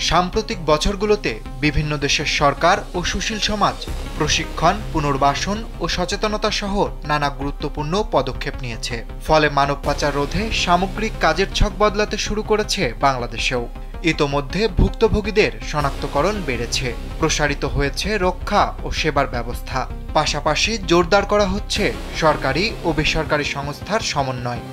সাম্প্রতিক বছরগুলোতে বিভিন্ন দেশের সরকার ও সুশীল সমাজ প্রশিক্ষণ, পুনর্বাসন ও সচেতনতা সহ নানা গুরুত্বপূর্ণ পদক্ষেপ নিয়েছে। ফলে মানব পাচার রোধে সামগ্রিক কাজের ছক বদলাতে শুরু করেছে বাংলাদেশেও। ইতোমধ্যে ভুক্তভোগীদের শনাক্তকরণ বেড়েছে, প্রসারিত হয়েছে রক্ষা ও সেবার ব্যবস্থা। পাশাপাশি জোরদার করা হচ্ছে সরকারি ও বেসরকারি সংস্থার সমন্বয়।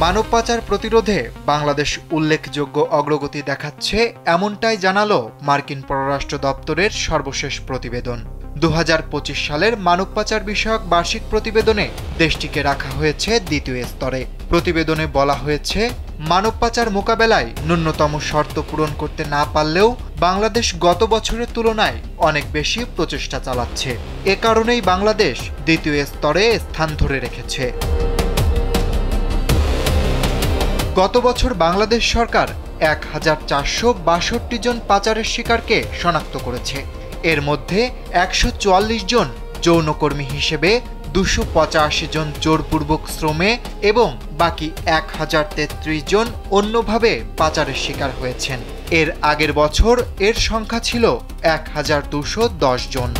মানব পাচার প্রতিরোধে বাংলাদেশ উল্লেখযোগ্য অগ্রগতি দেখাচ্ছে, এমনটাই জানালো মার্কিন পররাষ্ট্র দপ্তরের সর্বশেষ প্রতিবেদন। 2025 সালের মানব পাচার বিষয়ক বার্ষিক প্রতিবেদনে দেশটিকে রাখা হয়েছে দ্বিতীয় স্তরে। প্রতিবেদনে বলা হয়েছে, মানব পাচার মোকাবেলায় ন্যূনতম শর্ত পূরণ করতে না পারলেও বাংলাদেশ গত বছরের তুলনায় অনেক বেশি প্রচেষ্টা চালাচ্ছে। এ কারণেই বাংলাদেশ দ্বিতীয় স্তরে স্থান ধরে রেখেছে। গত বছর বাংলাদেশ সরকার 1462 জন পাচারের শিকারকে শনাক্ত করেছে। এর মধ্যে 144 জন যৌনকর্মী হিসেবে, 285 জন জোরপূর্বক শ্রমে এবং বাকি 1033 জন অন্যভাবে পাচারের শিকার হয়েছেন। এর আগের বছর এর সংখ্যা ছিল 1210 জন।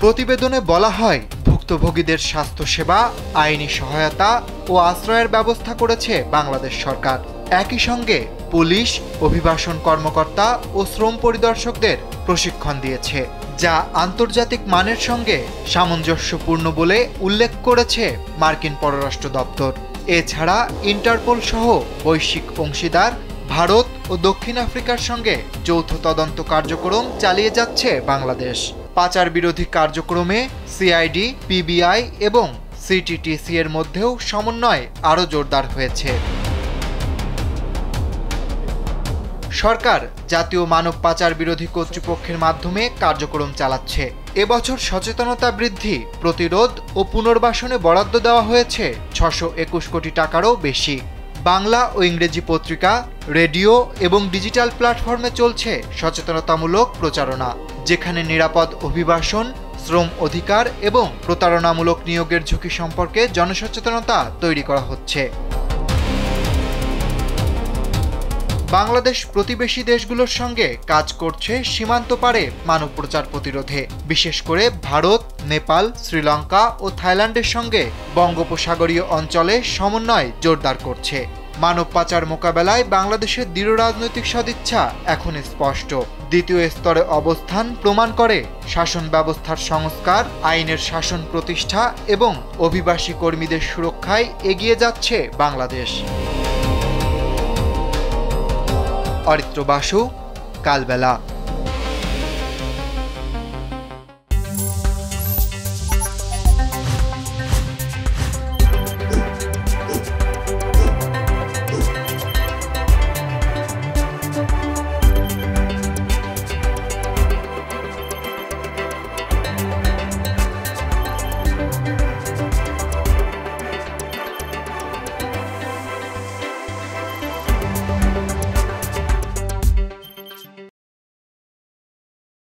প্রতিবেদনে বলা হয়, ভুক্তভোগীদের স্বাস্থ্যসেবা, আইনি সহায়তা ও আশ্রয়ের ব্যবস্থা করেছে বাংলাদেশ সরকার। একই সঙ্গে পুলিশ, অভিবাসন কর্মকর্তা ও শ্রম পরিদর্শকদের প্রশিক্ষণ দিয়েছে, যা আন্তর্জাতিক মানের সঙ্গে সামঞ্জস্যপূর্ণ বলে উল্লেখ করেছে মার্কিন পররাষ্ট্র দপ্তর। এছাড়া ইন্টারপোল সহ বৈশ্বিক অংশীদার ভারত ও দক্ষিণ আফ্রিকার সঙ্গে যৌথ তদন্ত কার্যক্রম চালিয়ে যাচ্ছে বাংলাদেশ। পাচার বিরোধী কার্যক্রমে সিআইডি, পিবিআই এবং সিটিটিসি এর মধ্যেও সমন্বয় আরও জোরদার হয়েছে। সরকার জাতীয় মানব পাচার বিরোধী কর্তৃপক্ষের মাধ্যমে কার্যক্রম চালাচ্ছে। এবছর সচেতনতা বৃদ্ধি, প্রতিরোধ ও পুনর্বাসনে বরাদ্দ দেওয়া হয়েছে 621 কোটি টাকারও বেশি। বাংলা ও ইংরেজি পত্রিকা, রেডিও এবং ডিজিটাল প্ল্যাটফর্মে চলছে সচেতনতামূলক প্রচারণা, যেখানে নিরাপদ অভিবাসন, শ্রম অধিকার এবং প্রতারণামূলক নিয়োগের ঝুঁকি সম্পর্কে জনসচেতনতা তৈরি করা হচ্ছে। বাংলাদেশ প্রতিবেশী দেশগুলোর সঙ্গে কাজ করছে সীমান্ত পারে মানব পাচার প্রতিরোধে, বিশেষ করে ভারত, নেপাল, শ্রীলঙ্কা ও থাইল্যান্ডের সঙ্গে বঙ্গোপসাগরীয় অঞ্চলে সমন্বয় জোরদার করছে। মানব পাচার মোকাবেলায় বাংলাদেশের দৃঢ় রাজনৈতিক সদিচ্ছা এখন স্পষ্ট। দ্বিতীয় স্তরে অবস্থান প্রমাণ করে শাসন ব্যবস্থার সংস্কার, আইনের শাসন প্রতিষ্ঠা এবং অভিবাসী কর্মীদের সুরক্ষায় এগিয়ে যাচ্ছে বাংলাদেশ। অরিত্র বাসু, কালবেলা।